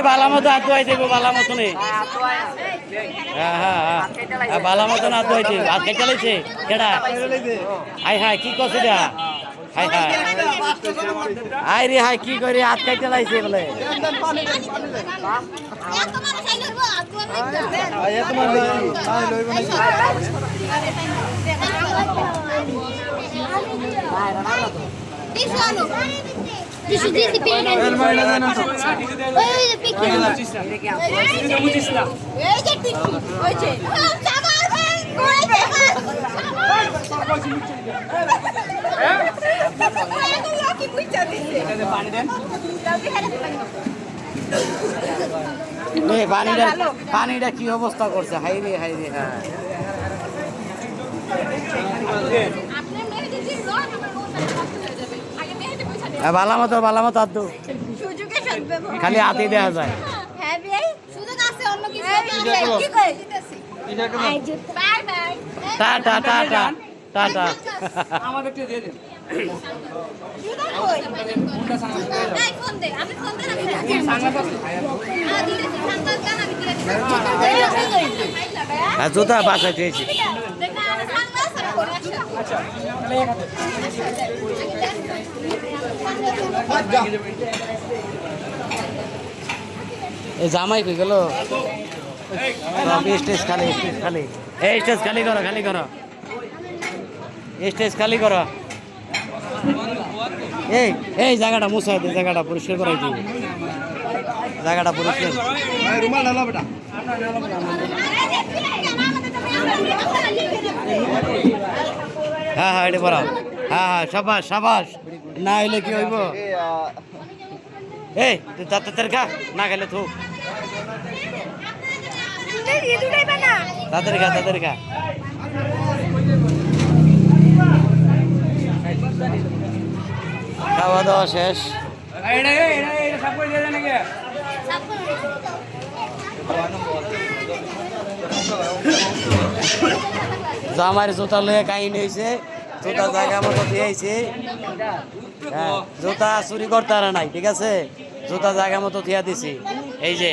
বালা মতো হাত ধোয়াই দেবো, বালা মতো নেই। হ্যাঁ বালা মতো হাত ধোয়াই দেবো। হাত কেটে লাইছে কেডা? হাই হাই কি করছে এটা? হাই হাই হাই রে হাই কি করে হাত কেটে লাইছে বলে? পানিটা কি অবস্থা করছে? হাই রে হাই রে। হ্যাঁ বালা মতো হাত দো, খালি হাতেই দেওয়া যায়। Tata tata tata. জুতা বাসায় চেয়েছি। জামাই কই গেল? স্টেজ খালি, স্টেজ খালি। এই স্টেজ খালি করো, খালি করো, স্টেজ খালি করো। এই জায়গাটা মুছাই দে, জায়গাটা পরিষ্কার করাই দিই, জায়গাটা পরিষ্কার। হ্যাঁ হ্যাঁ এটা পড়াও। হ্যাঁ সাবাস সাবাস। না হইলে কি হইব? এই তুই তাড়াতাড়ি খা, না খেলে থুক। তাড়াতাড়ি খা, তাড়াতাড়ি খা। খাওয়া দাওয়া শেষ। জামার জুতা লয়ে কাহিনী হয়েছে, জুতা জায়গা মতো দিয়েছে। হ্যাঁ জুতা চুরি করতে আর নাই, ঠিক আছে? জুতা জায়গা মতো দিয়া দিছি। এই যে